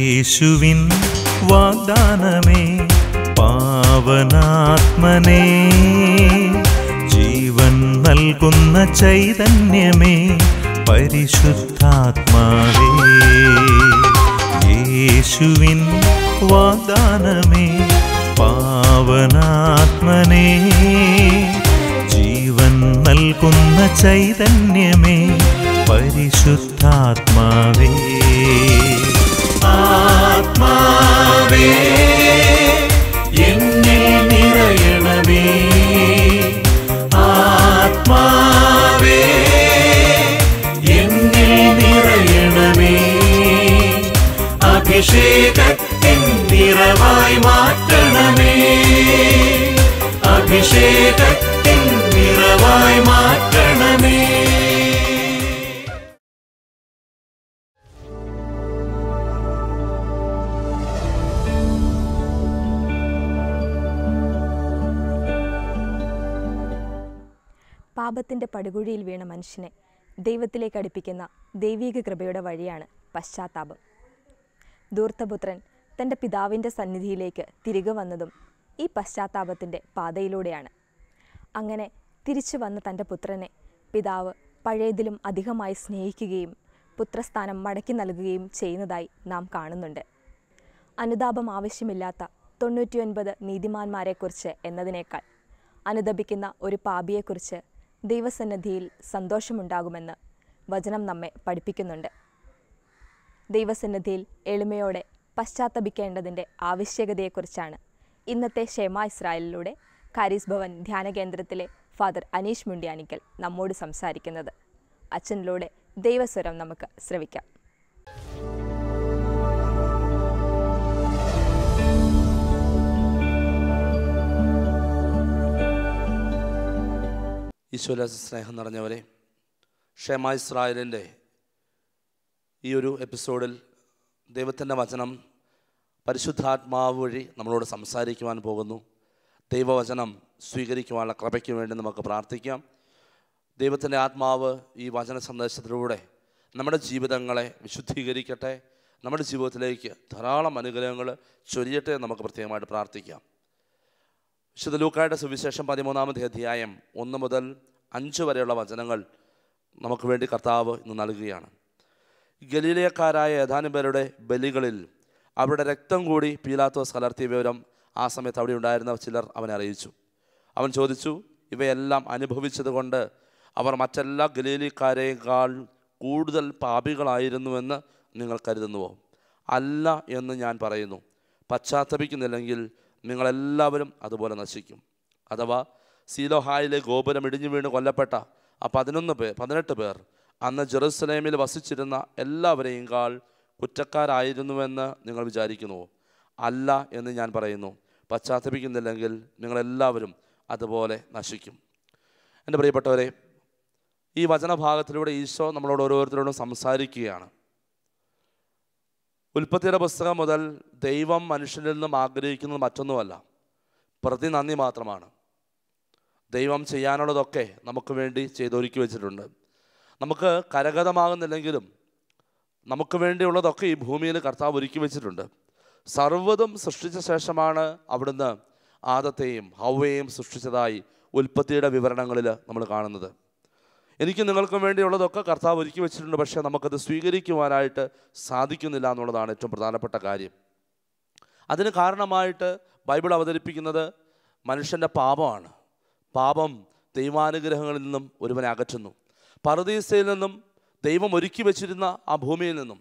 യേശുവിൻ വാഗ്ദാനമേ പാവനാത്മനേ, ജീവൻ നൽകുന്ന ചൈതന്യമേ പരിശുദ്ധാത്മാവേ. യേശുവിൻ വാഗ്ദാനമേ പാവനാത്മനേ, ജീവൻ നൽകുന്ന ചൈതന്യമേ പരിശുദ്ധാത്മാവേ. ആത്മാവേ എന്നിൽ നിറയണമേ, ആത്മാവേ എന്നിൽ നിറയണമേ, അഭിഷേകത്തിൻ നിറവായി മാറ്റണമേ, അഭിഷേകത്തിൻ നിറവായി മാറ്റണമേ. പാപത്തിൻ്റെ പടുകുഴിയിൽ വീണ മനുഷ്യനെ ദൈവത്തിലേക്ക് അടുപ്പിക്കുന്ന ദൈവീക കൃപയുടെ വഴിയാണ് പശ്ചാത്താപം. ധൂർത്തപുത്രൻ തൻ്റെ പിതാവിൻ്റെ സന്നിധിയിലേക്ക് തിരികെ വന്നതും ഈ പശ്ചാത്താപത്തിൻ്റെ പാതയിലൂടെയാണ്. അങ്ങനെ തിരിച്ചു വന്ന തൻ്റെ പുത്രനെ പിതാവ് പഴയതിലും അധികമായി സ്നേഹിക്കുകയും പുത്രസ്ഥാനം മടക്കി നൽകുകയും ചെയ്യുന്നതായി നാം കാണുന്നുണ്ട്. അനുതാപം ആവശ്യമില്ലാത്ത 99 നീതിമാന്മാരെക്കുറിച്ച് എന്നതിനേക്കാൾ അനുതപിക്കുന്ന ഒരു പാപിയെക്കുറിച്ച് ദൈവസന്നിധിയിൽ സന്തോഷമുണ്ടാകുമെന്ന് വചനം നമ്മെ പഠിപ്പിക്കുന്നുണ്ട്. ദൈവസന്നിധിയിൽ എളിമയോടെ പശ്ചാത്തപിക്കേണ്ടതിൻ്റെ ആവശ്യകതയെക്കുറിച്ചാണ് ഇന്നത്തെ ഷെമ ഇസ്രായേലിലൂടെ കാരീസ് ഭവൻ ധ്യാന കേന്ദ്രത്തിലെ ഫാദർ അനീഷ് മുണ്ടിയാനിക്കൽ നമ്മോട് സംസാരിക്കുന്നത്. അച്ഛനിലൂടെ ദൈവസ്വരം നമുക്ക് ശ്രവിക്കാം. ഈശോയിലെ സ്നേഹം നിറഞ്ഞവരെ, ഷെമ ഇസ്രായേലിൻ്റെ ഈ ഒരു എപ്പിസോഡിൽ ദൈവത്തിൻ്റെ വചനം പരിശുദ്ധാത്മാവ് വഴി നമ്മളോട് സംസാരിക്കുവാൻ പോകുന്നു. ദൈവവചനം സ്വീകരിക്കുവാനുള്ള കൃപയ്ക്ക് വേണ്ടി നമുക്ക് പ്രാർത്ഥിക്കാം. ദൈവത്തിൻ്റെ ആത്മാവ് ഈ വചന സന്ദേശത്തിലൂടെ നമ്മുടെ ജീവിതങ്ങളെ വിശുദ്ധീകരിക്കട്ടെ, നമ്മുടെ ജീവിതത്തിലേക്ക് ധാരാളം അനുഗ്രഹങ്ങൾ ചൊരിയട്ടെ. നമുക്ക് പ്രത്യേകമായിട്ട് പ്രാർത്ഥിക്കാം. വിശുദ്ധ ലൂക്കായുടെ സുവിശേഷം 13-ാമത്തെ അധ്യായം 1 മുതൽ 5 വരെയുള്ള വചനങ്ങൾ നമുക്ക് വേണ്ടി കർത്താവ് ഇന്ന് നൽകുകയാണ്. ഗലീലയക്കാരായ ഏതാനും പേരുടെ ബലികളിൽ അവരുടെ രക്തം കൂടി പീലാത്തോസ് കലർത്തിയ വിവരം ആ സമയത്ത് അവിടെ ഉണ്ടായിരുന്ന ചിലർ അവനെ അറിയിച്ചു. അവൻ ചോദിച്ചു, ഇവയെല്ലാം അനുഭവിച്ചത് കൊണ്ട് അവർ മറ്റെല്ലാ ഗലീലക്കാരേക്കാൾ കൂടുതൽ പാപികളായിരുന്നുവെന്ന് നിങ്ങൾ കരുതുന്നുവോ? അല്ല എന്ന് ഞാൻ പറയുന്നു. പശ്ചാത്തപിക്കുന്നില്ലെങ്കിൽ നിങ്ങളെല്ലാവരും അതുപോലെ നശിക്കും. അഥവാ സീലോഹായിലെ ഗോപുരം ഇടിഞ്ഞു വീണ് കൊല്ലപ്പെട്ട ആ 18 പേർ അന്ന് ജെറുസലേമിൽ വസിച്ചിരുന്ന എല്ലാവരെയും കാൾ കുറ്റക്കാരായിരുന്നുവെന്ന് നിങ്ങൾ വിചാരിക്കുന്നുവോ? അല്ല എന്ന് ഞാൻ പറയുന്നു. പശ്ചാത്തപിക്കുന്നില്ലെങ്കിൽ നിങ്ങളെല്ലാവരും അതുപോലെ നശിക്കും. എൻ്റെ പ്രിയപ്പെട്ടവരെ, ഈ വചനഭാഗത്തിലൂടെ ഈശോ നമ്മളോട് ഓരോരുത്തരോടും സംസാരിക്കുകയാണ്. ഉൽപ്പത്തിയുടെ പുസ്തകം മുതൽ ദൈവം മനുഷ്യനിൽ നിന്നും ആഗ്രഹിക്കുന്നത് മറ്റൊന്നുമല്ല, പ്രതിനന്ദി മാത്രമാണ്. ദൈവം ചെയ്യാനുള്ളതൊക്കെ നമുക്ക് വേണ്ടി ചെയ്തൊരുക്കി വെച്ചിട്ടുണ്ട്. നമുക്ക് കരഗതമാകുന്നില്ലെങ്കിലും നമുക്ക് വേണ്ടിയുള്ളതൊക്കെ ഈ ഭൂമിയിൽ കർത്താവ് ഒരുക്കി വെച്ചിട്ടുണ്ട്. സർവ്വതും സൃഷ്ടിച്ച ശേഷമാണ് അവിടുന്ന് ആദത്തെയും ഹവ്വയെയും സൃഷ്ടിച്ചതായി ഉൽപ്പത്തിയുടെ വിവരണങ്ങളിൽ നമ്മൾ കാണുന്നത്. എനിക്ക് നിങ്ങൾക്കും വേണ്ടിയുള്ളതൊക്കെ കർത്താവ് ഒരുക്കി വെച്ചിട്ടുണ്ട്. പക്ഷേ നമുക്കത് സ്വീകരിക്കുവാനായിട്ട് സാധിക്കുന്നില്ല എന്നുള്ളതാണ് ഏറ്റവും പ്രധാനപ്പെട്ട കാര്യം. അതിന് കാരണമായിട്ട് ബൈബിൾ അവതരിപ്പിക്കുന്നത് മനുഷ്യൻ്റെ പാപമാണ്. പാപം ദൈവാനുഗ്രഹങ്ങളിൽ നിന്നും ഒരുവനെ അകറ്റുന്നു. പറുദീസയിൽ നിന്നും ദൈവം ഒരുക്കി വെച്ചിരുന്ന ആ ഭൂമിയിൽ നിന്നും,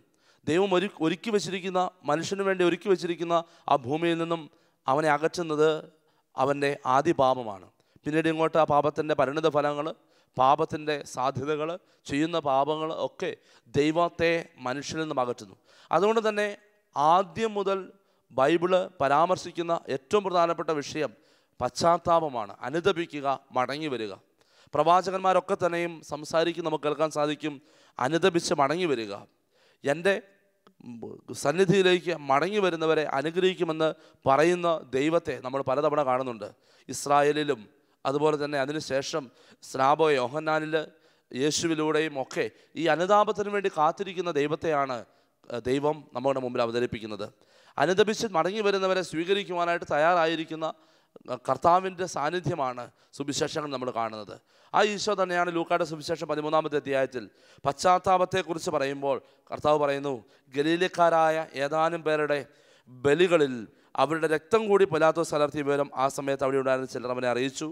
ദൈവം ഒരുക്കി വെച്ചിരിക്കുന്ന മനുഷ്യന് വേണ്ടി ഒരുക്കി വെച്ചിരിക്കുന്ന ആ ഭൂമിയിൽ നിന്നും അവനെ അകറ്റുന്നത് അവൻ്റെ ആദ്യ പാപമാണ്. പിന്നീട് ഇങ്ങോട്ട് ആ പാപത്തിൻ്റെ പരിണിത ഫലങ്ങൾ, പാപത്തിൻ്റെ സാധ്യതകൾ, ചെയ്യുന്ന പാപങ്ങൾ ഒക്കെ ദൈവത്തെ മനുഷ്യനിൽ നിന്നും അകറ്റുന്നു. അതുകൊണ്ട് തന്നെ ആദ്യം മുതൽ ബൈബിള് പരാമർശിക്കുന്ന ഏറ്റവും പ്രധാനപ്പെട്ട വിഷയം പശ്ചാത്താപമാണ്. അനുതപിക്കുക, മടങ്ങി വരിക. പ്രവാചകന്മാരൊക്കെ തന്നെയും സംസാരിക്കും, നമുക്ക് കേൾക്കാൻ സാധിക്കും, അനുതപിച്ച് മടങ്ങി വരിക. എൻ്റെ സന്നിധിയിലേക്ക് മടങ്ങി വരുന്നവരെ അനുഗ്രഹിക്കുമെന്ന് പറയുന്ന ദൈവത്തെ നമ്മൾ പലതവണ കാണുന്നുണ്ട്. ഇസ്രായേലിലും അതുപോലെ തന്നെ അതിനുശേഷം സ്നാപക യോഹന്നാനിൽ യേശുവിലൂടെയും ഒക്കെ ഈ അനുതാപത്തിന് വേണ്ടി കാത്തിരിക്കുന്ന ദൈവത്തെയാണ് ദൈവം നമ്മുടെ മുമ്പിൽ അവതരിപ്പിക്കുന്നത്. അനുദപിച്ച് മടങ്ങി വരുന്നവരെ സ്വീകരിക്കുവാനായിട്ട് തയ്യാറായിരിക്കുന്ന കർത്താവിൻ്റെ സാന്നിധ്യമാണ് സുവിശേഷങ്ങൾ നമ്മൾ കാണുന്നത്. ആ ഈശോ തന്നെയാണ് ലൂക്കായുടെ സുവിശേഷം 13-ാമത്തെ അധ്യായത്തിൽ പശ്ചാത്താപത്തെക്കുറിച്ച് പറയുമ്പോൾ കർത്താവ് പറയുന്നു, ഗലീലക്കാരായ ഏതാനും പേരുടെ ബലികളിൽ അവരുടെ രക്തം കൂടി പിലാത്തോസ് കലർത്തിയ വിവരം ആ സമയത്ത് അവിടെ ഉണ്ടായിരുന്ന ചിലർ അവനെ അറിയിച്ചു.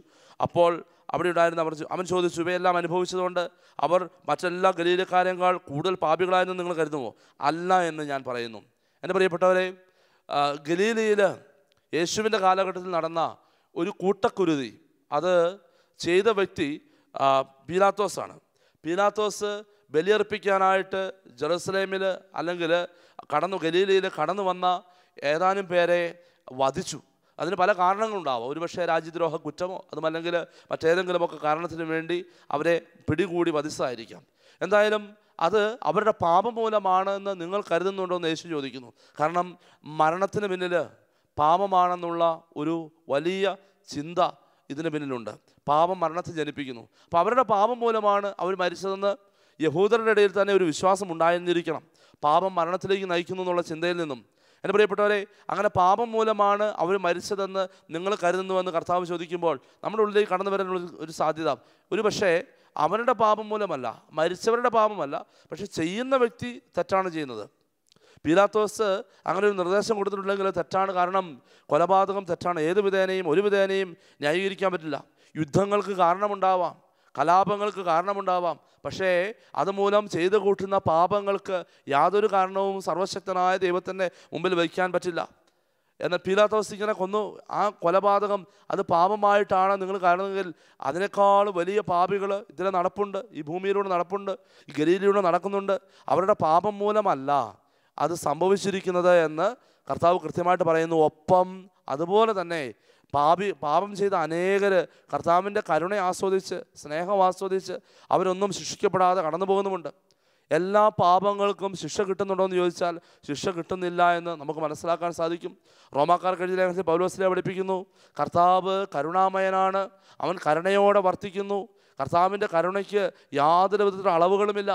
അപ്പോൾ അവിടെ ഉണ്ടായിരുന്ന അവൻ ചോദിച്ചു, ഇവയെല്ലാം അനുഭവിച്ചതുകൊണ്ട് അവർ മറ്റെല്ലാ ഗലീലക്കാരേക്കാൾ കൂടുതൽ പാപികളായെന്ന് നിങ്ങൾ കരുതുമോ? അല്ല എന്ന് ഞാൻ പറയുന്നു. എൻ്റെ പ്രിയപ്പെട്ടവരെ, ഗലീലയിൽ യേശുവിൻ്റെ കാലഘട്ടത്തിൽ നടന്ന ഒരു കൂട്ടക്കുരുതി, അത് ചെയ്ത വ്യക്തി പീലാത്തോസാണ്. പീലാത്തോസ് ബലിയർപ്പിക്കാനായിട്ട് ജെറുസലേമിൽ അല്ലെങ്കിൽ ഗലീലയിൽ കടന്നു വന്ന ഏതാനും പേരെ വധിച്ചു. അതിന് പല കാരണങ്ങളുണ്ടാവാം. ഒരുപക്ഷെ രാജ്യദ്രോഹ കുറ്റമോ അതുമല്ലെങ്കിൽ മറ്റേതെങ്കിലുമൊക്കെ കാരണത്തിന് വേണ്ടി അവരെ പിടികൂടി വധിച്ചതായിരിക്കാം. എന്തായാലും അത് അവരുടെ പാപം മൂലമാണെന്ന് നിങ്ങൾ കരുതുന്നുണ്ടോ എന്ന് യേശു ചോദിക്കുന്നു. കാരണം മരണത്തിന് പിന്നിൽ പാപമാണെന്നുള്ള ഒരു വലിയ ചിന്ത ഇതിന് പിന്നിലുണ്ട്. പാപം മരണത്തെ ജനിപ്പിക്കുന്നു. അപ്പോൾ അവരുടെ പാപം മൂലമാണ് അവർ മരിച്ചതെന്ന് യഹൂദരുടെ ഇടയിൽ തന്നെ ഒരു വിശ്വാസം ഉണ്ടായിരുന്നിരിക്കണം. പാപം മരണത്തിലേക്ക് നയിക്കുന്നു എന്നുള്ള ചിന്തയിൽ നിന്നും, എൻ്റെ പ്രിയപ്പെട്ടവരെ, അങ്ങനെ പാപം മൂലമാണ് അവർ മരിച്ചതെന്ന് നിങ്ങൾ കരുതുന്നുവെന്ന് കർത്താവ് ചോദിക്കുമ്പോൾ നമ്മുടെ ഉള്ളിലേക്ക് കടന്നു വരാനുള്ള ഒരു സാധ്യത, ഒരു പക്ഷേ അവരുടെ പാപം മൂലമല്ല, മരിച്ചവരുടെ പാപമല്ല, പക്ഷെ ചെയ്യുന്ന വ്യക്തി തെറ്റാണ് ചെയ്യുന്നത്. പീലാത്തോസ് അങ്ങനെ ഒരു നിർദ്ദേശം കൊടുത്തിട്ടുണ്ടെങ്കിൽ തെറ്റാണ്. കാരണം കൊലപാതകം തെറ്റാണ്. ഒരു വിധേനയും ന്യായീകരിക്കാൻ പറ്റില്ല. യുദ്ധങ്ങൾക്ക് കാരണമുണ്ടാവാം, കലാപങ്ങൾക്ക് കാരണമുണ്ടാവാം, പക്ഷേ അതുമൂലം ചെയ്തു കൂട്ടുന്ന പാപങ്ങൾക്ക് യാതൊരു കാരണവും സർവശക്തനായ ദൈവത്തിൻ്റെ മുമ്പിൽ വയ്ക്കാൻ പറ്റില്ല. എന്നാൽ പീലാത്തോസ് ഇങ്ങനെ കൊന്നു, ആ കൊലപാതകം അത് പാപമായിട്ടാണ് നിങ്ങൾ കാണുന്നതെങ്കിൽ അതിനേക്കാൾ വലിയ പാപികൾ ഇതിലെ നടപ്പുണ്ട്, ഈ ഭൂമിയിലൂടെ നടപ്പുണ്ട്, ഈ ഗലീലയിലൂടെ നടക്കുന്നുണ്ട്. അവരുടെ പാപം മൂലമല്ല അത് സംഭവിച്ചിരിക്കുന്നത് എന്ന് കർത്താവ് കൃത്യമായിട്ട് പറയുന്നു. ഒപ്പം അതുപോലെ തന്നെ പാപം ചെയ്ത അനേകർ കർത്താവിൻ്റെ കരുണ ആസ്വദിച്ച്, സ്നേഹം ആസ്വദിച്ച് അവരൊന്നും ശിക്ഷിക്കപ്പെടാതെ കടന്നു പോകുന്നുമുണ്ട്. എല്ലാ പാപങ്ങൾക്കും ശിക്ഷ കിട്ടുന്നുണ്ടോ എന്ന് ചോദിച്ചാൽ ശിക്ഷ കിട്ടുന്നില്ല എന്ന് നമുക്ക് മനസ്സിലാക്കാൻ സാധിക്കും. റോമാക്കാർക്ക് എഴുതിയ ലേഖനത്തിൽ പൗലോസ് പഠിപ്പിക്കുന്നു, കർത്താവ് കരുണാമയനാണ്, അവൻ കരുണയോടെ വർത്തിക്കുന്നു. കർത്താവിൻ്റെ കരുണയ്ക്ക് യാതൊരു വിധത്തിലുള്ള അളവുകളുമില്ല.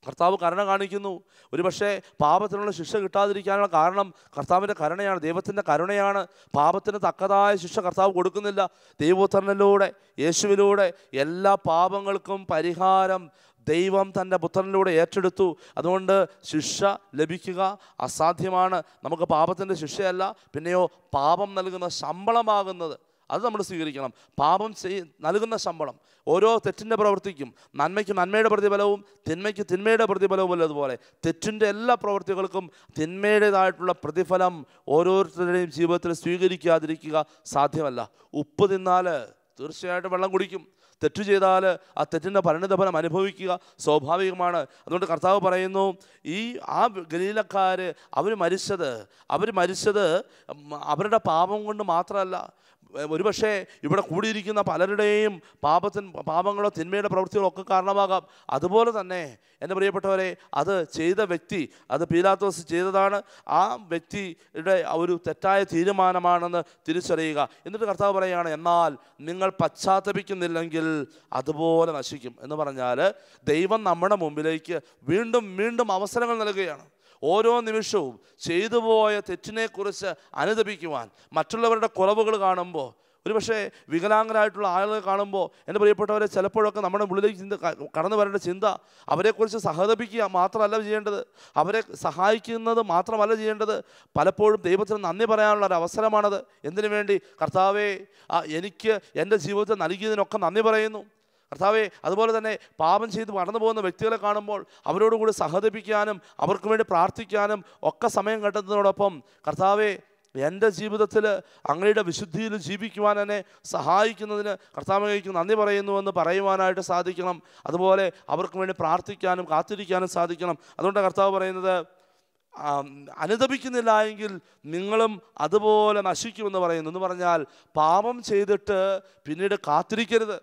കർത്താവ് കരുണ കാണിക്കുന്നു. ഒരുപക്ഷെ പാപത്തിനുള്ള ശിക്ഷ കിട്ടാതിരിക്കാനുള്ള കാരണം കർത്താവിൻ്റെ കരുണയാണ്, ദൈവത്തിൻ്റെ കരുണയാണ്. പാപത്തിന് തക്കതായ ശിക്ഷ കർത്താവ് കൊടുക്കുന്നില്ല. ദൈവപുത്രനിലൂടെ, യേശുവിലൂടെ എല്ലാ പാപങ്ങൾക്കും പരിഹാരം ദൈവം തൻ്റെ പുത്രനിലൂടെ ഏറ്റെടുത്തു. അതുകൊണ്ട് ശിക്ഷ ലഭിക്കുക അസാധ്യമാണ്. നമുക്ക് പാപത്തിൻ്റെ ശിക്ഷയല്ല, പിന്നെയോ പാപം നൽകുന്ന ശമ്പളമാകുന്നത് അത് നമ്മൾ സ്വീകരിക്കണം. പാപം നൽകുന്ന ശമ്പളം, ഓരോ തെറ്റിൻ്റെ പ്രവൃത്തിക്കും നന്മയ്ക്ക് നന്മയുടെ പ്രതിഫലവും തിന്മയ്ക്ക് തിന്മയുടെ പ്രതിഫലവും ഉള്ളതുപോലെ തെറ്റിൻ്റെ എല്ലാ പ്രവൃത്തികൾക്കും തിന്മയുടേതായിട്ടുള്ള പ്രതിഫലം ഓരോരുത്തരുടെയും ജീവിതത്തിൽ സ്വീകരിക്കാതിരിക്കുക സാധ്യമല്ല. ഉപ്പ് തിന്നാൽ തീർച്ചയായിട്ടും വെള്ളം കുടിക്കും. തെറ്റ് ചെയ്താൽ ആ തെറ്റിൻ്റെ പരിണിതഫലം അനുഭവിക്കുക സ്വാഭാവികമാണ്. അതുകൊണ്ട് കർത്താവ് പറയുന്നു, ആ ഗലീലക്കാർ അവർ മരിച്ചത് അവരുടെ പാപം കൊണ്ട് മാത്രമല്ല. ഒരുപക്ഷെ ഇവിടെ കൂടിയിരിക്കുന്ന പലരുടെയും പാപങ്ങളോ തിന്മയുടെ പ്രവൃത്തികളോ ഒക്കെ കാരണമാകാം. അതുപോലെ തന്നെ എൻ്റെ പ്രിയപ്പെട്ടവരെ, അത് ചെയ്ത വ്യക്തി, അത് പീലാത്തോസ് ചെയ്തതാണ്. ആ വ്യക്തിയുടെ ഒരു തെറ്റായ തീരുമാനമാണെന്ന് തിരിച്ചറിയുക. എന്നിട്ട് കർത്താവ് പറയുകയാണ്, എന്നാൽ നിങ്ങൾ പശ്ചാത്തപിക്കുന്നില്ലെങ്കിൽ അതുപോലെ നശിക്കും എന്ന് പറഞ്ഞാൽ ദൈവം നമ്മുടെ മുമ്പിലേക്ക് വീണ്ടും വീണ്ടും അവസരങ്ങൾ നൽകുകയാണ്. ഓരോ നിമിഷവും ചെയ്തു പോയ തെറ്റിനെക്കുറിച്ച് അനുതപിക്കുവാൻ, മറ്റുള്ളവരുടെ കുറവുകൾ കാണുമ്പോൾ, ഒരുപക്ഷെ വികലാംഗരായിട്ടുള്ള ആളുകൾ കാണുമ്പോൾ എൻ്റെ പ്രിയപ്പെട്ടവരെ, ചിലപ്പോഴൊക്കെ നമ്മുടെ ഉള്ളിലേക്ക് കടന്നു വരേണ്ട ചിന്ത അവരെക്കുറിച്ച് സഹതപിക്കുക മാത്രമല്ല ചെയ്യേണ്ടത്, അവരെ സഹായിക്കുന്നത് മാത്രമല്ല ചെയ്യേണ്ടത്. പലപ്പോഴും ദൈവത്തിന് നന്ദി പറയാനുള്ള ഒരു അവസരമാണത്. എന്തിനു വേണ്ടി? കർത്താവേ, എനിക്ക് എൻ്റെ ജീവിതത്തിൽ നൽകിയതിനൊക്കെ നന്ദി പറയുന്നു. കർത്താവേ, അതുപോലെ തന്നെ പാപം ചെയ്ത് കടന്നു പോകുന്ന വ്യക്തികളെ കാണുമ്പോൾ അവരോടുകൂടി സഹതപിക്കാനും അവർക്ക് വേണ്ടി പ്രാർത്ഥിക്കാനും ഒക്കെ സമയം കണ്ടെത്തുന്നതോടൊപ്പം, കർത്താവേ, എൻ്റെ ജീവിതത്തിൽ അങ്ങയുടെ വിശുദ്ധിയിൽ ജീവിക്കുവാൻ എന്നെ സഹായിക്കുന്നതിന് കർത്താവിലേക്ക് നന്ദി പറയുന്നുവെന്ന് പറയുവാനായിട്ട് സാധിക്കണം. അതുപോലെ അവർക്ക് വേണ്ടി പ്രാർത്ഥിക്കാനും കാത്തിരിക്കാനും സാധിക്കണം. അതുകൊണ്ട് കർത്താവ് പറയുന്നത്, അനുതപിക്കുന്നില്ല എങ്കിൽ നിങ്ങളും അതുപോലെ നശിക്കുമെന്ന് പറയുന്നു. എന്ന് പറഞ്ഞാൽ പാപം ചെയ്തിട്ട് പിന്നീട് കാത്തിരിക്കരുത്.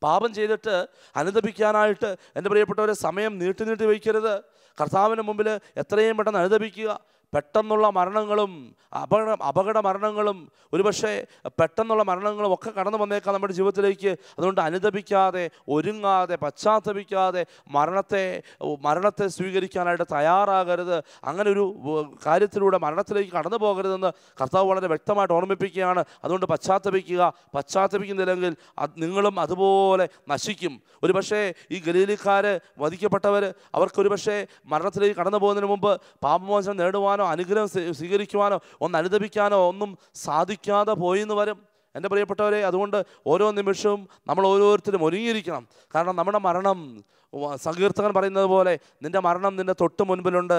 പാപം ചെയ്തിട്ട് അനുദപിക്കാനായിട്ട് എൻ്റെ പ്രിയപ്പെട്ടവരെ സമയം നീട്ടി വയ്ക്കരുത്. കർത്താവിന് മുമ്പിൽ എത്രയും പെട്ടെന്ന് അനുദപിക്കുക. പെട്ടെന്നുള്ള മരണങ്ങളും അപകട മരണങ്ങളും ഒരുപക്ഷെ പെട്ടെന്നുള്ള മരണങ്ങളും ഒക്കെ കടന്നു വന്നേക്കാം നമ്മുടെ ജീവിതത്തിലേക്ക്. അതുകൊണ്ട് അനുദപിക്കാതെ, ഒരുങ്ങാതെ, പശ്ചാത്തപിക്കാതെ മരണത്തെ സ്വീകരിക്കാനായിട്ട് തയ്യാറാകരുത്. അങ്ങനെ ഒരു കാര്യത്തിലൂടെ മരണത്തിലേക്ക് കടന്നു പോകരുതെന്ന് കർത്താവ് വളരെ വ്യക്തമായിട്ട് ഓർമ്മിപ്പിക്കുകയാണ്. അതുകൊണ്ട് പശ്ചാത്തപിക്കുന്നില്ലെങ്കിൽ നിങ്ങളും അതുപോലെ നശിക്കും. ഒരുപക്ഷെ ഈ ഗലീലിക്കാർ വധിക്കപ്പെട്ടവർ അവർക്കൊരു പക്ഷേ മരണത്തിലേക്ക് കടന്നു പോകുന്നതിന് മുമ്പ് പാപമോചനം നേടുവാനോ അനുഗ്രഹം സ്വീകരിക്കുവാനോ അനുദപിക്കാനോ ഒന്നും സാധിക്കാതെ പോയിന്ന് വരും എൻ്റെ പ്രിയപ്പെട്ടവരെ. അതുകൊണ്ട് ഓരോ നിമിഷവും നമ്മൾ ഓരോരുത്തരും ഒരുങ്ങിയിരിക്കണം. കാരണം നമ്മുടെ മരണം, സങ്കീർത്തകൻ പറയുന്നത് പോലെ, നിൻ്റെ മരണം നിൻ്റെ തൊട്ട് മുൻപിലുണ്ട്,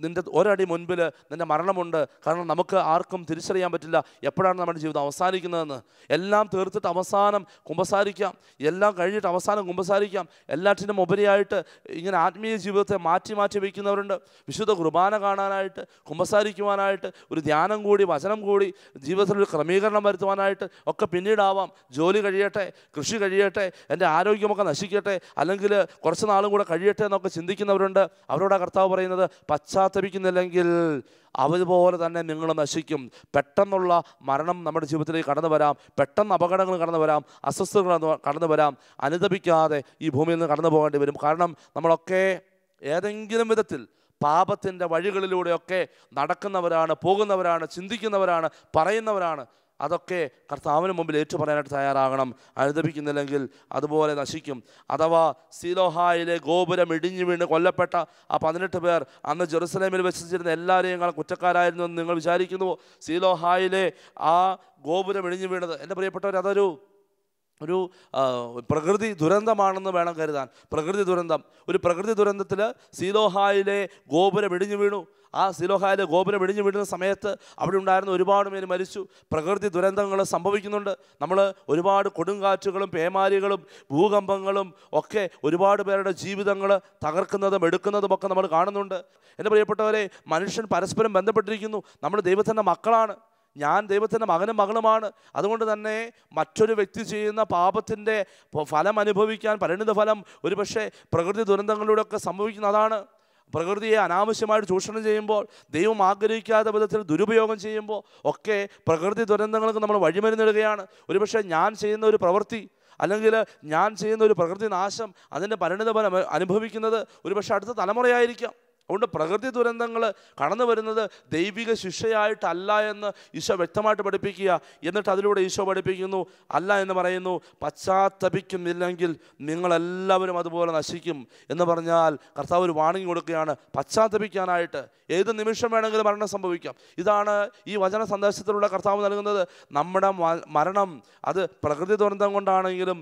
നിൻ്റെ ഒരടി മുൻപിൽ നിൻ്റെ മരണമുണ്ട്. കാരണം നമുക്ക് ആർക്കും തിരിച്ചറിയാൻ പറ്റില്ല എപ്പോഴാണ് നമ്മുടെ ജീവിതം അവസാനിക്കുന്നതെന്ന്. എല്ലാം തീർത്തിട്ട് അവസാനം കുമ്പസാരിക്കാം, എല്ലാം കഴിഞ്ഞിട്ട് അവസാനം കുമ്പസാരിക്കാം. എല്ലാറ്റിനും ഉപരിയായിട്ട് ഇങ്ങനെ ആത്മീയ ജീവിതത്തെ മാറ്റി വയ്ക്കുന്നവരുണ്ട്. വിശുദ്ധ കുർബാന കാണാനായിട്ട്, കുമ്പസാരിക്കുവാനായിട്ട്, ഒരു ധ്യാനം കൂടി, വചനം കൂടി, ജീവിതത്തിലൊരു ക്രമീകരണം വരുത്തുവാനായിട്ട് ഒക്കെ പിന്നീടാവാം. ജോലി കഴിയട്ടെ, കൃഷി കഴിയട്ടെ, എൻ്റെ ആരോഗ്യമൊക്കെ നശിക്കട്ടെ, അല്ലെങ്കിൽ കുറച്ച് നാളും കൂടെ കഴിയട്ടെ എന്നൊക്കെ ചിന്തിക്കുന്നവരുണ്ട്. അവരോട് കർത്താവ് പറയുന്നത്, പശ്ചാത്തപിക്കുന്നില്ലെങ്കിൽ അതുപോലെ തന്നെ നിങ്ങൾ നശിക്കും. പെട്ടെന്നുള്ള മരണം നമ്മുടെ ജീവിതത്തിലേക്ക് കടന്നു വരാം, പെട്ടെന്ന് അപകടങ്ങൾ കടന്നു വരാം, അസ്വസ്ഥതകൾ കടന്നു വരാം. അനുദപിക്കാതെ ഈ ഭൂമിയിൽ നിന്ന് കടന്നു പോകേണ്ടി വരും. കാരണം നമ്മളൊക്കെ ഏതെങ്കിലും വിധത്തിൽ പാപത്തിൻ്റെ വഴികളിലൂടെയൊക്കെ നടക്കുന്നവരാണ്, പോകുന്നവരാണ്, ചിന്തിക്കുന്നവരാണ്, പറയുന്നവരാണ്. അതൊക്കെ കർത്താവിന് മുമ്പിൽ ഏറ്റുപറയാനായിട്ട് തയ്യാറാകണം. അനുദപിക്കുന്നില്ലെങ്കിൽ അതുപോലെ നശിക്കും. അഥവാ സീലോഹായിലെ ഗോപുരം ഇടിഞ്ഞു വീണ് കൊല്ലപ്പെട്ട ആ 18 പേർ അന്ന് ജെറുസലേമിൽ വെച്ചിരുന്ന എല്ലാവരെയും കുറ്റക്കാരായിരുന്നു എന്ന് നിങ്ങൾ വിചാരിക്കുന്നുവോ? സീലോഹായിലെ ആ ഗോപുരം ഇടിഞ്ഞു വീണത് എൻ്റെ പ്രിയപ്പെട്ടവർ അതൊരു പ്രകൃതി ദുരന്തമാണെന്ന് വേണം കരുതാൻ. ഒരു പ്രകൃതി ദുരന്തത്തിൽ സീലോഹായിലെ ഗോപുരം ഇടിഞ്ഞു വീണു. ആ സീലോഹായിലെ ഗോപുരം ഇടിഞ്ഞു വീഴുന്ന സമയത്ത് അവിടെ ഉണ്ടായിരുന്ന ഒരുപാട് പേര് മരിച്ചു. പ്രകൃതി ദുരന്തങ്ങൾ സംഭവിക്കുന്നുണ്ട്. നമ്മൾ ഒരുപാട് കൊടുങ്കാറ്റുകളും പേമാരികളും ഭൂകമ്പങ്ങളും ഒക്കെ ഒരുപാട് പേരുടെ ജീവിതങ്ങൾ തകർക്കുന്നതും എടുക്കുന്നതും ഒക്കെ നമ്മൾ കാണുന്നുണ്ട്. എൻ്റെ പ്രിയപ്പെട്ടവരെ, മനുഷ്യൻ പരസ്പരം ബന്ധപ്പെട്ടിരിക്കുന്നു. നമ്മൾ ദൈവത്തിൻ്റെ മക്കളാണ്. ഞാൻ ദൈവത്തിൻ്റെ മകനും മകളുമാണ്. അതുകൊണ്ട് തന്നെ മറ്റൊരു വ്യക്തി ചെയ്യുന്ന പാപത്തിൻ്റെ ഫലം അനുഭവിക്കാൻ, പരിണിത ഫലം ഒരുപക്ഷെ പ്രകൃതി ദുരന്തങ്ങളിലൂടെയൊക്കെ സംഭവിക്കുന്ന അതാണ്. പ്രകൃതിയെ അനാവശ്യമായിട്ട് ചൂഷണം ചെയ്യുമ്പോൾ, ദൈവം ആഗ്രഹിക്കാത്ത വിധത്തിൽ ദുരുപയോഗം ചെയ്യുമ്പോൾ ഒക്കെ പ്രകൃതി ദുരന്തങ്ങൾക്ക് നമ്മൾ വഴിമരുന്നിടുകയാണ്. ഒരുപക്ഷെ ഞാൻ ചെയ്യുന്ന ഒരു പ്രവൃത്തി, അല്ലെങ്കിൽ ഞാൻ ചെയ്യുന്ന ഒരു പ്രകൃതി നാശം, അതിൻ്റെ പരിണിത ഫലം അനുഭവിക്കുന്നത് ഒരുപക്ഷെ അടുത്ത തലമുറയായിരിക്കാം. അതുകൊണ്ട് പ്രകൃതി ദുരന്തങ്ങൾ കടന്നു വരുന്നത് ദൈവിക ശിക്ഷയായിട്ടല്ല എന്ന് ഈശോ വ്യക്തമായിട്ട് പഠിപ്പിക്കുക. എന്നിട്ട് അതിലൂടെ ഈശോ പഠിപ്പിക്കുന്നു, അല്ല എന്ന് പറയുന്നു, പശ്ചാത്തപിക്കുന്നില്ലെങ്കിൽ നിങ്ങളെല്ലാവരും അതുപോലെ നശിക്കും എന്ന് പറഞ്ഞാൽ കർത്താവ് ഒരു വാണിംഗ് കൊടുക്കുകയാണ്. പശ്ചാത്തപിക്കാനായിട്ട് ഏത് നിമിഷം വേണമെങ്കിലും മരണം സംഭവിക്കാം. ഇതാണ് ഈ വചന സന്ദേശത്തിലൂടെ കർത്താവ് നൽകുന്നത്. നമ്മുടെ മരണം അത് പ്രകൃതി ദുരന്തം കൊണ്ടാണെങ്കിലും,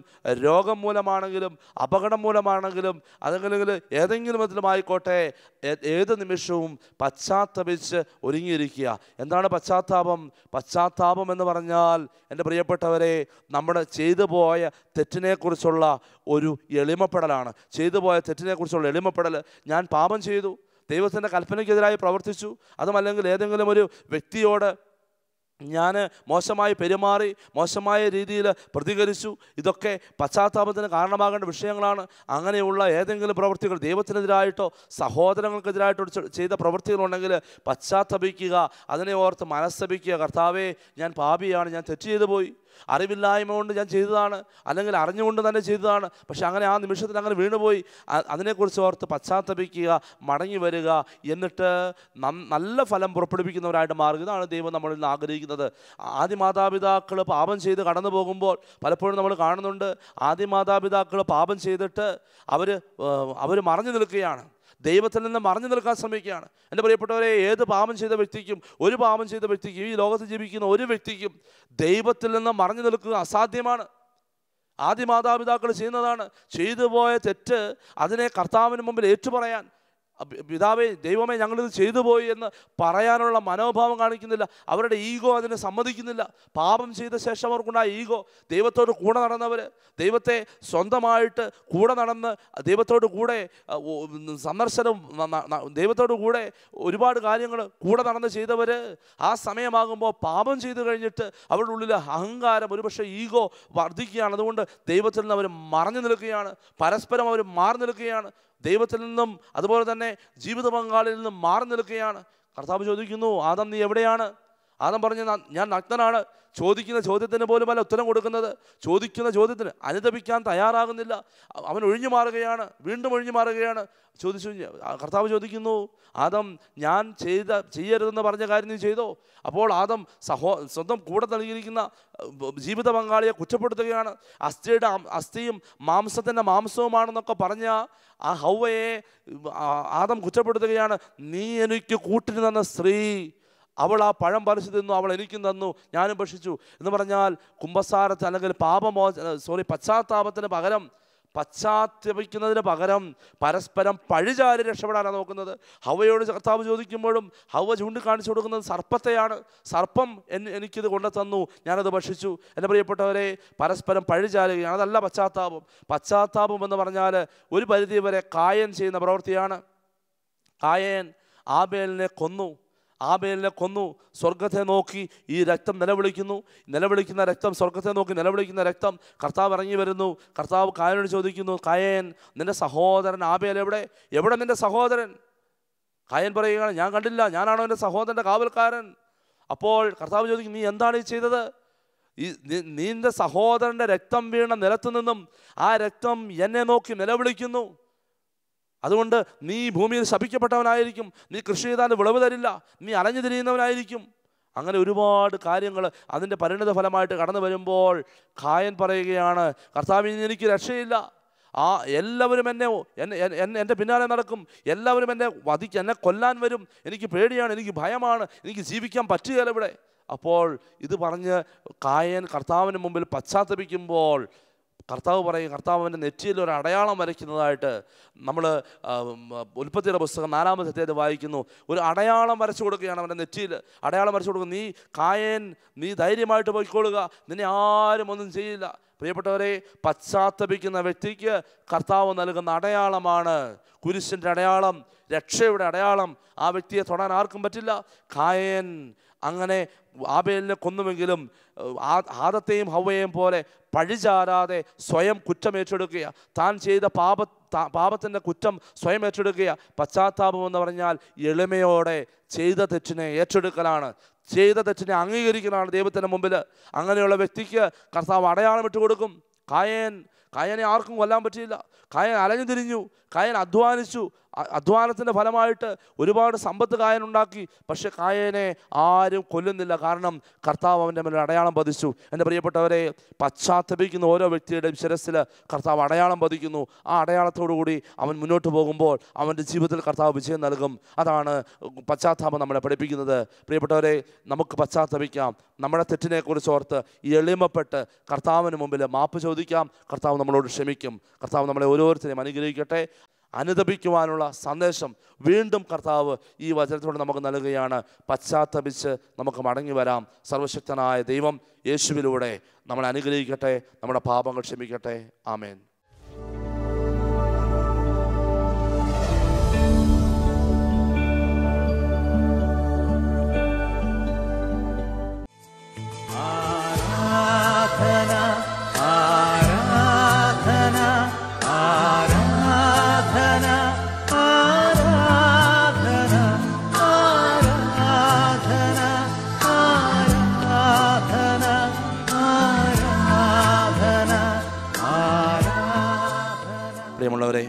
രോഗം മൂലമാണെങ്കിലും, അപകടം മൂലമാണെങ്കിലും, അതല്ലെങ്കിൽ ഏതെങ്കിലും വിധത്തിലുമായിക്കോട്ടെ, ഏത് നിമിഷവും പശ്ചാത്തപിച്ച് ഒരുങ്ങിയിരിക്കുക. എന്താണ് പശ്ചാത്താപം എന്ന് പറഞ്ഞാൽ എൻ്റെ പ്രിയപ്പെട്ടവരെ, നമ്മുടെ ചെയ്തു പോയ തെറ്റിനെക്കുറിച്ചുള്ള ഒരു എളിമപ്പെടലാണ്. ചെയ്തു പോയ തെറ്റിനെക്കുറിച്ചുള്ള എളിമപ്പെടൽ. ഞാൻ പാപം ചെയ്തു, ദൈവത്തിൻ്റെ കൽപ്പനയ്ക്കെതിരായി പ്രവർത്തിച്ചു, അതുമല്ലെങ്കിൽ ഏതെങ്കിലും ഒരു വ്യക്തിയോട് ഞാൻ മോശമായി പെരുമാറി, മോശമായ രീതിയിൽ പ്രതികരിച്ചു, ഇതൊക്കെ പശ്ചാത്താപത്തിന് കാരണമാകേണ്ട വിഷയങ്ങളാണ്. അങ്ങനെയുള്ള ഏതെങ്കിലും പ്രവൃത്തികൾ ദൈവത്തിനെതിരായിട്ടോ സഹോദരങ്ങൾക്കെതിരായിട്ടോ ചെയ്ത പ്രവൃത്തികളുണ്ടെങ്കിൽ പശ്ചാത്തപിക്കുക, അതിനെ ഓർത്ത് മനസ്തപിക്കുക. കർത്താവേ, ഞാൻ പാപിയാണ്, ഞാൻ തെറ്റ് ചെയ്തു പോയി, അറിവില്ലായ്മ കൊണ്ട് ഞാൻ ചെയ്തതാണ്, അല്ലെങ്കിൽ അറിഞ്ഞുകൊണ്ട് തന്നെ ചെയ്തതാണ്, പക്ഷെ അങ്ങനെ ആ നിമിഷത്തിൽ അങ്ങനെ വീണുപോയി. അതിനെക്കുറിച്ച് ഓർത്ത് പശ്ചാത്തപിക്കുക, മടങ്ങി വരിക, എന്നിട്ട് നല്ല ഫലം പുറപ്പെടുവിക്കുന്നവരായിട്ട് മാറുക. ഇതാണ് ദൈവം നമ്മളിൽ നിന്ന് ആഗ്രഹിക്കുന്നത്. ആദ്യ മാതാപിതാക്കൾ പാപം ചെയ്ത് കടന്നു പോകുമ്പോൾ പലപ്പോഴും നമ്മൾ കാണുന്നുണ്ട്, ആദ്യ മാതാപിതാക്കൾ പാപം ചെയ്തിട്ട് അവർ മറഞ്ഞു നിൽക്കുകയാണ്, ദൈവത്തിൽ നിന്ന് മറഞ്ഞു നിൽക്കാൻ ശ്രമിക്കുകയാണ്. എൻ്റെ പ്രിയപ്പെട്ടവരെ, ഏത് പാപം ചെയ്ത വ്യക്തിക്കും, ഒരു പാപം ചെയ്ത വ്യക്തിക്കും, ഈ ലോകത്ത് ജീവിക്കുന്ന ഒരു വ്യക്തിക്കും ദൈവത്തിൽ നിന്ന് മറഞ്ഞു നിൽക്കുക അസാധ്യമാണ്. ആദ്യ മാതാപിതാക്കൾ ചെയ്യുന്നതാണ്. ചെയ്തു പോയ തെറ്റ് അതിനെ കർത്താവിന് മുമ്പിൽ ഏറ്റുപറയാൻ, പിതാവേ, ദൈവമേ, ഞങ്ങളിത് ചെയ്തു പോയി എന്ന് പറയാനുള്ള മനോഭാവം കാണിക്കുന്നില്ല. അവരുടെ ഈഗോ അതിന് സമ്മതിക്കുന്നില്ല. പാപം ചെയ്ത ശേഷം അവർക്കുണ്ടായ ഈഗോ, ദൈവത്തോട് കൂടെ നടന്നവർ, ദൈവത്തെ സ്വന്തമായിട്ട് കൂടെ നടന്ന് ദൈവത്തോട് കൂടെ സന്ദർശനവും ദൈവത്തോട് കൂടെ ഒരുപാട് കാര്യങ്ങൾ കൂടെ നടന്ന് ചെയ്തവർ ആ സമയമാകുമ്പോൾ പാപം ചെയ്തു കഴിഞ്ഞിട്ട് അവരുടെ ഉള്ളിൽ അഹങ്കാരം, ഒരുപക്ഷെ ഈഗോ വർദ്ധിക്കുകയാണ്. അതുകൊണ്ട് ദൈവത്തിൽ നിന്ന് അവർ മറഞ്ഞു നിൽക്കുകയാണ്, പരസ്പരം അവർ മാറി നിൽക്കുകയാണ്, ദൈവത്തിൽ നിന്നും അതുപോലെ തന്നെ ജീവിത പങ്കാളിയിൽ നിന്നും മാറി നിൽക്കുകയാണ്. കർത്താവ് ചോദിക്കുന്നു, ആദം നീ എവിടെയാണ്? ആദം പറഞ്ഞ്, ഞാൻ നഗ്നനാണ്. ചോദിക്കുന്ന ചോദ്യത്തിന് പോലും അല്ല ഉത്തരം കൊടുക്കുന്നത്. ചോദിക്കുന്ന ചോദ്യത്തിന് അനുതപിക്കാൻ തയ്യാറാകുന്നില്ല. അവൻ ഒഴിഞ്ഞു മാറുകയാണ്, വീണ്ടും ഒഴിഞ്ഞു മാറുകയാണ്. കർത്താവ് ചോദിക്കുന്നു, ആദം, ഞാൻ ചെയ്യരുതെന്ന് പറഞ്ഞ കാര്യം നീ ചെയ്തോ? അപ്പോൾ ആദം സ്വന്തം കൂടെ നൽകിയിരിക്കുന്ന ജീവിത പങ്കാളിയെ കുറ്റപ്പെടുത്തുകയാണ്. അസ്ഥിയും മാംസത്തിൻ്റെ മാംസവുമാണെന്നൊക്കെ പറഞ്ഞ ആ ഹൗവയെ ആദം കുറ്റപ്പെടുത്തുകയാണ്. നീ എനിക്ക് കൂട്ടിന് തന്ന സ്ത്രീ, അവൾ ആ പഴം പറിച്ചു തിന്നു, അവൾ എനിക്കും തന്നു, ഞാനും ഭക്ഷിച്ചു എന്ന് പറഞ്ഞാൽ കുമ്പസാരത്തിന് അല്ലെങ്കിൽ പശ്ചാത്തപിക്കുന്നതിന് പകരം പരസ്പരം പഴിചാരി രക്ഷപ്പെടാനാണ് നോക്കുന്നത്. ഹവ്വയോട് കർത്താവ് ചോദിക്കുമ്പോഴും ഹവ്വ ചൂണ്ടിക്കാണിച്ചു കൊടുക്കുന്നത് സർപ്പത്തെയാണ്. സർപ്പം എനിക്കിത് കൊണ്ടു തന്നു, ഞാനത് ഭക്ഷിച്ചു. എൻ്റെ പ്രിയപ്പെട്ടവരെ, പരസ്പരം പഴിചാരുകയാണ്. അതല്ല പശ്ചാത്താപം. പശ്ചാത്താപം എന്ന് പറഞ്ഞാൽ ഒരു പരിധി വരെ കായൻ ചെയ്യുന്ന പ്രവൃത്തിയാണ്. കായൻ ആബേലിനെ കൊന്നു. സ്വർഗത്തെ നോക്കി ഈ രക്തം നിലവിളിക്കുന്ന രക്തം, സ്വർഗത്തെ നോക്കി നിലവിളിക്കുന്ന രക്തം. കർത്താവ് ഇറങ്ങി വരുന്നു. കർത്താവ് കായനോട് ചോദിക്കുന്നു, കായൻ, നിന്റെ സഹോദരൻ ആബേൽ എവിടെ നിന്റെ സഹോദരൻ? കായൻ പറയുകയാണ്, ഞാൻ കണ്ടില്ല, ഞാനാണോ എൻ്റെ സഹോദരൻ്റെ കാവൽക്കാരൻ? അപ്പോൾ കർത്താവ് ചോദിക്കും, നീ എന്താണ് ഈ ചെയ്തത്? നിന്റെ സഹോദരൻ്റെ രക്തം വീണ നിലത്തു നിന്നും ആ രക്തം എന്നെ നോക്കി നിലവിളിക്കുന്നു. അതുകൊണ്ട് നീ ഭൂമിയിൽ ശപിക്കപ്പെട്ടവനായിരിക്കും, നീ കൃഷി ചെയ്താൽ വിളവ് തരില്ല, നീ അലഞ്ഞു തിരിയുന്നവനായിരിക്കും. അങ്ങനെ ഒരുപാട് കാര്യങ്ങൾ അതിൻ്റെ പരിണിത ഫലമായിട്ട് കടന്നു വരുമ്പോൾ കായൻ പറയുകയാണ്, കർത്താവിന് എനിക്ക് രക്ഷയില്ല, എല്ലാവരും എൻ്റെ പിന്നാലെ നടക്കും, എല്ലാവരും എന്നെ കൊല്ലാൻ വരും, എനിക്ക് പേടിയാണ്, എനിക്ക് ഭയമാണ്, എനിക്ക് ജീവിക്കാൻ പറ്റുകയില്ല ഇവിടെ. അപ്പോൾ ഇത് പറഞ്ഞ് കായൻ കർത്താവിന് മുമ്പിൽ പശ്ചാത്തപിക്കുമ്പോൾ കർത്താവ് പറയും, കർത്താവ് അവൻ്റെ നെറ്റിയിൽ ഒരു അടയാളം വരയ്ക്കുന്നതായിട്ട് നമ്മൾ ഉൽപ്പത്തിയുടെ പുസ്തകം 4-ാമത്തെ അധ്യായത്തിൽ വായിക്കുന്നു. ഒരു അടയാളം വരച്ചു കൊടുക്കുകയാണ് അവൻ്റെ നെറ്റിയിൽ. അടയാളം വരച്ചു കൊടുക്കുക, നീ കായൻ, നീ ധൈര്യമായിട്ട് പോയിക്കൊള്ളുക, നിന്നെ ആരും ഒന്നും ചെയ്യില്ല. പ്രിയപ്പെട്ടവരെ, പശ്ചാത്തപിക്കുന്ന വ്യക്തിക്ക് കർത്താവ് നൽകുന്ന അടയാളമാണ് കുരിശിൻ്റെ അടയാളം, രക്ഷയുടെ അടയാളം. ആ വ്യക്തിയെ തൊടാൻ ആർക്കും പറ്റില്ല. കായൻ അങ്ങനെ ആബേലിനെ കൊന്നുവെങ്കിലും ആദത്തെയും ഹവ്വയെയും പോലെ പഴിചാരാതെ സ്വയം കുറ്റമേറ്റെടുക്കുക, താൻ ചെയ്ത പാപത്തിൻ്റെ കുറ്റം സ്വയം ഏറ്റെടുക്കുക. പശ്ചാത്താപം എന്ന് പറഞ്ഞാൽ എളിമയോടെ ചെയ്ത തെറ്റിനെ ഏറ്റെടുക്കലാണ്, ചെയ്ത തെറ്റിനെ അംഗീകരിക്കലാണ് ദൈവത്തിൻ്റെ മുമ്പിൽ. അങ്ങനെയുള്ള വ്യക്തിക്ക് കർത്താവ് അടയാളം ഇട്ട് കൊടുക്കും. കായനെ ആർക്കും കൊല്ലാൻ പറ്റിയില്ല. കായൻ അലഞ്ഞു തിരിഞ്ഞു, കായൻ അധ്വാനിച്ചു, അധ്വാനത്തിൻ്റെ ഫലമായിട്ട് ഒരുപാട് സമ്പത്ത് കായൻ ഉണ്ടാക്കി. പക്ഷെ കായനെ ആരും കൊല്ലുന്നില്ല, കാരണം കർത്താവ് അവൻ്റെ മേലെ അടയാളം പതിച്ചു. എൻ്റെ പ്രിയപ്പെട്ടവരെ, പശ്ചാത്തപിക്കുന്ന ഓരോ വ്യക്തിയുടെയും ശിരസ്സിൽ കർത്താവ് അടയാളം പതിക്കുന്നു. ആ അടയാളത്തോടുകൂടി അവൻ മുന്നോട്ട് പോകുമ്പോൾ അവൻ്റെ ജീവിതത്തിൽ കർത്താവ് വിജയം നൽകും. അതാണ് പശ്ചാത്താപം നമ്മളെ പഠിപ്പിക്കുന്നത്. പ്രിയപ്പെട്ടവരെ, നമുക്ക് പശ്ചാത്തപിക്കാം, നമ്മുടെ തെറ്റിനെക്കുറിച്ച് ഓർത്ത് എളിമപ്പെട്ട് കർത്താവിന് മുമ്പിൽ മാപ്പ് ചോദിക്കാം. കർത്താവ് നമ്മളോട് ക്ഷമിക്കും. കർത്താവ് നമ്മളെ ഓരോരുത്തരെയും അനുഗ്രഹിക്കട്ടെ. അനുതപിക്കുവാനുള്ള സന്ദേശം വീണ്ടും കർത്താവ് ഈ വചനത്തോടെ നമുക്ക് നൽകുകയാണ്. പശ്ചാത്തപിച്ച് നമുക്ക് മടങ്ങി വരാം. സർവശക്തനായ ദൈവം യേശുവിലൂടെ നമ്മളെ അനുഗ്രഹിക്കട്ടെ, നമ്മുടെ പാപങ്ങൾ ക്ഷമിക്കട്ടെ. ആമേൻ. പ്രിയമുള്ളവരെ,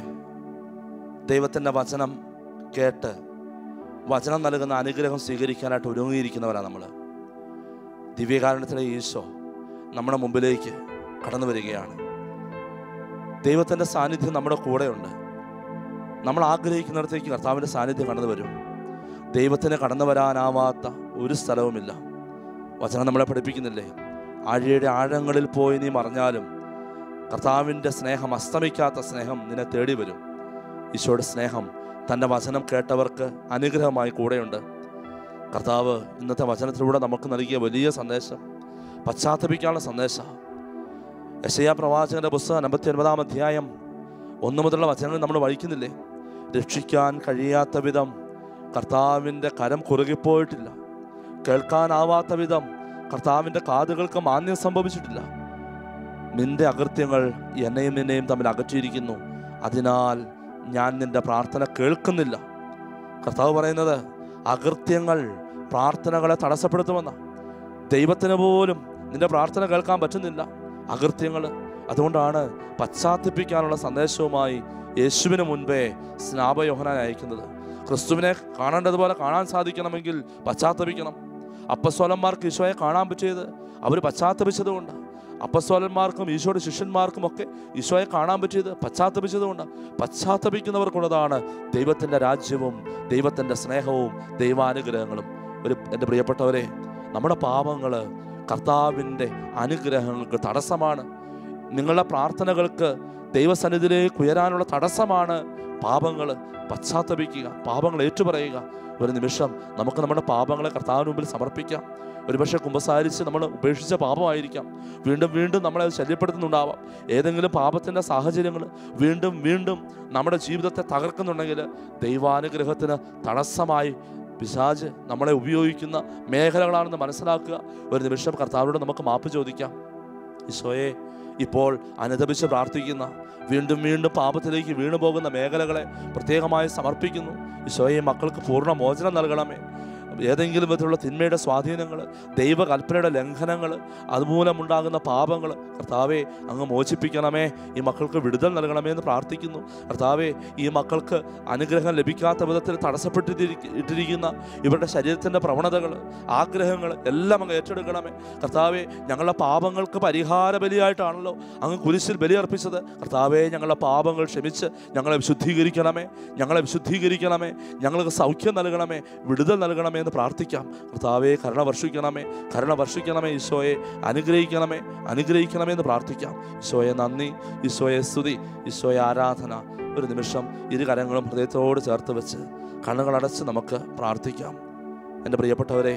ദൈവത്തിൻ്റെ വചനം കേട്ട് വചനം നൽകുന്ന അനുഗ്രഹം സ്വീകരിക്കാനായിട്ട് ഒരുങ്ങിയിരിക്കുന്നവരാണ് നമ്മൾ. ദിവ്യകാരുണ്യത്തിലെ ഈശോ നമ്മുടെ മുമ്പിലേക്ക് കടന്നു വരികയാണ്. ദൈവത്തിൻ്റെ സാന്നിധ്യം നമ്മുടെ കൂടെയുണ്ട്. നമ്മൾ ആഗ്രഹിക്കുന്നിടത്തേക്ക് കർത്താവിൻ്റെ സാന്നിധ്യം കടന്നു വരും. ദൈവത്തിന് കടന്നു വരാനാവാത്ത ഒരു സ്ഥലവുമില്ല. വചനം നമ്മളെ പഠിപ്പിക്കുന്നില്ലേ, ആഴിയുടെ ആഴങ്ങളിൽ പോയി നീ മറിഞ്ഞാലും കർത്താവിൻ്റെ സ്നേഹം, അസ്തമിക്കാത്ത സ്നേഹം നിന്നെ തേടി വരും. ഈശോയുടെ സ്നേഹം തൻ്റെ വചനം കേട്ടവർക്ക് അനുഗ്രഹമായി കൂടെയുണ്ട്. കർത്താവ് ഇന്നത്തെ വചനത്തിലൂടെ നമുക്ക് നൽകിയ വലിയ സന്ദേശം പശ്ചാത്തപിക്കാനുള്ള സന്ദേശം. യെശയ്യാ പ്രവാചകന്റെ പുസ്തകം 59-ാം അധ്യായം 1 മുതലുള്ള വചനങ്ങൾ നമ്മൾ വായിക്കുന്നില്ലേ? രക്ഷിക്കാൻ കഴിയാത്ത വിധം കർത്താവിൻ്റെ കരം കുറുകിപ്പോയിട്ടില്ല, കേൾക്കാനാവാത്ത വിധം കർത്താവിൻ്റെ കാതുകൾക്ക് മാന്യം സംഭവിച്ചിട്ടില്ല. നിന്റെ അകൃത്യങ്ങൾ എന്നെയും നിന്നെയും തമ്മിൽ അകറ്റിയിരിക്കുന്നു, അതിനാൽ ഞാൻ നിന്റെ പ്രാർത്ഥന കേൾക്കുന്നില്ല. കർത്താവ് പറയുന്നത് അകൃത്യങ്ങൾ പ്രാർത്ഥനകളെ തടസ്സപ്പെടുത്തുമെന്ന. ദൈവത്തിന് പോലും നിന്റെ പ്രാർത്ഥന കേൾക്കാൻ പറ്റുന്നില്ല, അകൃത്യങ്ങൾ. അതുകൊണ്ടാണ് പശ്ചാത്തപിക്കാനുള്ള സന്ദേശവുമായി യേശുവിന് മുൻപേ സ്നാപക യോഹന്നാൻ അയക്കുന്നത്. ക്രിസ്തുവിനെ കാണേണ്ടതുപോലെ കാണാൻ സാധിക്കണമെങ്കിൽ പശ്ചാത്തപിക്കണം. അപ്പസ്തോലന്മാർക്ക് ഈശോയെ കാണാൻ പറ്റിയത് അവർ പശ്ചാത്തപിച്ചതുകൊണ്ട്. അപ്പസ്തോലന്മാർക്കും ഈശോയുടെ ശിഷ്യന്മാർക്കും ഒക്കെ ഈശോയെ കാണാൻ പറ്റിയത് പശ്ചാത്തപിച്ചതുകൊണ്ട്. പശ്ചാത്തപിക്കുന്നവർക്കുള്ളതാണ് ദൈവത്തിൻ്റെ രാജ്യവും ദൈവത്തിൻ്റെ സ്നേഹവും ദൈവാനുഗ്രഹങ്ങളും. എൻ്റെ പ്രിയപ്പെട്ടവരെ, നമ്മുടെ പാപങ്ങൾ കർത്താവിൻ്റെ അനുഗ്രഹങ്ങൾക്ക് തടസ്സമാണ്. നിങ്ങളുടെ പ്രാർത്ഥനകൾക്ക് ദൈവസന്നിധിയിലേക്ക് ഉയരാനുള്ള തടസ്സമാണ് പാപങ്ങൾ. പശ്ചാത്തപിക്കുക, പാപങ്ങൾ ഏറ്റുപറയുക. ഒരു നിമിഷം നമുക്ക് നമ്മുടെ പാപങ്ങളെ കർത്താവിന് മുമ്പിൽ സമർപ്പിക്കാം. ഒരുപക്ഷെ കുമ്പസാരിച്ച് നമ്മൾ ഉപേക്ഷിച്ച പാപമായിരിക്കാം, വീണ്ടും വീണ്ടും നമ്മളെ ശല്യപ്പെടുത്തുന്നുണ്ടാവാം. ഏതെങ്കിലും പാപത്തിൻ്റെ സാഹചര്യങ്ങൾ വീണ്ടും വീണ്ടും നമ്മുടെ ജീവിതത്തെ തകർക്കുന്നുണ്ടെങ്കിൽ ദൈവാനുഗ്രഹത്തിന് തടസ്സമായി പിശാച് നമ്മളെ ഉപയോഗിക്കുന്ന മേഖലകളാണെന്ന് മനസ്സിലാക്കുക. ഒരു നിമിഷം കർത്താവിനോട് നമുക്ക് മാപ്പ് ചോദിക്കാം. ഈശോയെ, ഇപ്പോൾ അനുതപിച്ച് പ്രാർത്ഥിക്കുന്ന, വീണ്ടും വീണ്ടും പാപത്തിലേക്ക് വീണു പോകുന്ന മേഖലകളെ പ്രത്യേകമായി സമർപ്പിക്കുന്നു. ഈശോയെ, മക്കൾക്ക് പൂർണ്ണ മോചനം നൽകണമേ. ഏതെങ്കിലും വിധത്തിലുള്ള തിന്മയുടെ സ്വാധീനങ്ങൾ, ദൈവകൽപ്പനയുടെ ലംഘനങ്ങൾ, അതുമൂലമുണ്ടാകുന്ന പാപങ്ങൾ കർത്താവെ അങ്ങ് മോചിപ്പിക്കണമേ. ഈ മക്കൾക്ക് വിടുതൽ നൽകണമേ എന്ന് പ്രാർത്ഥിക്കുന്നു. കർത്താവെ, ഈ മക്കൾക്ക് അനുഗ്രഹം ലഭിക്കാത്ത വിധത്തിൽ തടസ്സപ്പെട്ടിരിക്കുന്ന ഇവരുടെ ശരീരത്തിൻ്റെ പ്രവണതകൾ, ആഗ്രഹങ്ങൾ എല്ലാം അങ്ങ് ഏറ്റെടുക്കണമേ. കർത്താവെ, ഞങ്ങളുടെ പാപങ്ങൾക്ക് പരിഹാര ബലിയായിട്ടാണല്ലോ അങ്ങ് കുരിശിൽ ബലിയർപ്പിച്ചത്. കർത്താവെ, ഞങ്ങളുടെ പാപങ്ങൾ ക്ഷമിച്ച് ഞങ്ങളെ വിശുദ്ധീകരിക്കണമേ, ഞങ്ങളെ വിശുദ്ധീകരിക്കണമേ, ഞങ്ങൾക്ക് സൗഖ്യം നൽകണമേ, വിടുതൽ നൽകണമേ എന്ന് പ്രാർത്ഥിക്കാം. കർത്താവെ, കരുണ വർഷിക്കണമേ, കരുണ വർഷിക്കണമേ. ഈശോയെ അനുഗ്രഹിക്കണമേ, അനുഗ്രഹിക്കണമേ എന്ന് പ്രാർത്ഥിക്കാം. ഈശോയെ നന്ദി, ഈശോയെ സ്തുതി, ഈശോയെ ആരാധന. ഒരു നിമിഷം ഇരു കരങ്ങളും ഹൃദയത്തോട് ചേർത്ത് വെച്ച് കണ്ണുകളടച്ച് നമുക്ക് പ്രാർത്ഥിക്കാം. എൻ്റെ പ്രിയപ്പെട്ടവരെ,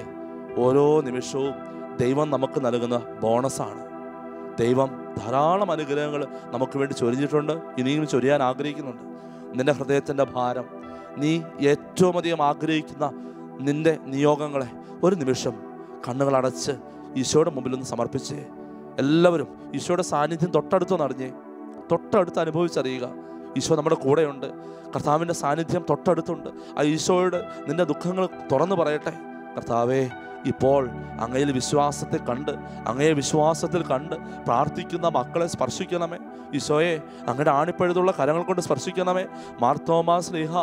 ഓരോ നിമിഷവും ദൈവം നമുക്ക് നൽകുന്ന ബോണസാണ്. ദൈവം ധാരാളം അനുഗ്രഹങ്ങൾ നമുക്ക് വേണ്ടി ചൊരിഞ്ഞിട്ടുണ്ട്, ഇനിയും ചൊരിയാൻ ആഗ്രഹിക്കുന്നുണ്ട്. നിൻ്റെ ഹൃദയത്തിൻ്റെ ഭാരം, നീ ഏറ്റവും അധികം ആഗ്രഹിക്കുന്ന നിൻ്റെ നിയോഗങ്ങളെ ഒരു നിമിഷം കണ്ണുകളടച്ച് ഈശോയുടെ മുമ്പിലൊന്ന് സമർപ്പിച്ചേ. എല്ലാവരും ഈശോയുടെ സാന്നിധ്യം തൊട്ടടുത്തൊന്ന് അറിഞ്ഞേ, തൊട്ടടുത്ത് അനുഭവിച്ചറിയുക. ഈശോ നമ്മുടെ കൂടെയുണ്ട്, കർത്താവിൻ്റെ സാന്നിധ്യം തൊട്ടടുത്തുണ്ട്. ആ ഈശോയോട് നിൻ്റെ ദുഃഖങ്ങൾ തുറന്നു പറയട്ടെ. കർത്താവേ, ഇപ്പോൾ അങ്ങയിൽ വിശ്വാസത്തിൽ കണ്ട്, അങ്ങയെ വിശ്വാസത്തിൽ കണ്ട് പ്രാർത്ഥിക്കുന്ന മക്കളെ സ്പർശിക്കണമേ. ഈശോയെ, അങ്ങയുടെ ആണിപ്പഴുതുള്ള കരങ്ങൾ കൊണ്ട് സ്പർശിക്കണമേ. മാർത്തോമാ ശ്ലീഹ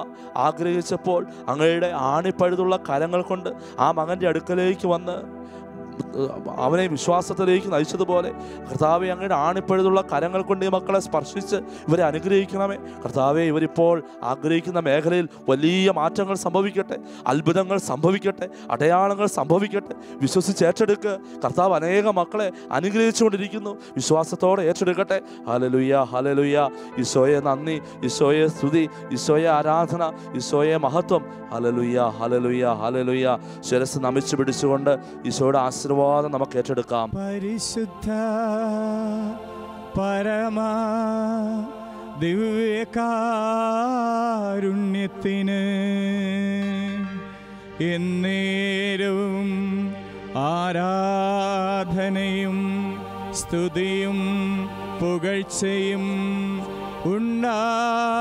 ആഗ്രഹിച്ചപ്പോൾ അങ്ങയുടെ ആണിപ്പഴുതുള്ള കരങ്ങൾ കൊണ്ട് ആ മകൻ്റെ അടുക്കലേക്ക് വന്ന് അവനെ വിശ്വാസത്തിലേക്ക് നയിച്ചതുപോലെ കർത്താവെ, അങ്ങയുടെ ആണിപ്പഴുതുള്ള കരങ്ങൾ കൊണ്ട് ഈ മക്കളെ സ്പർശിച്ച് ഇവരെ അനുഗ്രഹിക്കണമേ. കർത്താവെ, ഇവരിപ്പോൾ ആഗ്രഹിക്കുന്ന മേഖലയിൽ വലിയ മാറ്റങ്ങൾ സംഭവിക്കട്ടെ, അത്ഭുതങ്ങൾ സംഭവിക്കട്ടെ, അടയാളങ്ങൾ സംഭവിക്കട്ടെ. വിശ്വസിച്ച് ഏറ്റെടുക്കുക. കർത്താവ് അനേക മക്കളെ അനുഗ്രഹിച്ചുകൊണ്ടിരിക്കുന്നു, വിശ്വാസത്തോടെ ഏറ്റെടുക്കട്ടെ. Hallelujah, hallelujah. ഈശോയെ നന്ദി, ഈശോയെ സ്തുതി, ഈശോയെ ആരാധന, ഈശോയെ മഹത്വം. Hallelujah, hallelujah, hallelujah. ശിരസ്സ് നമിച്ചു പിടിച്ചുകൊണ്ട് ഈശോയുടെ ആശീർവാദം നമുക്ക് ഏറ്റെടുക്കാം. പരിശുദ്ധ പരമ ദിവ്യകാരുണ്യത്തിന് എന്നേരവും ആരാധനയും സ്തുതിയും പുകഴ്ചയും ഉണ്ടായിരിക്കട്ടെ.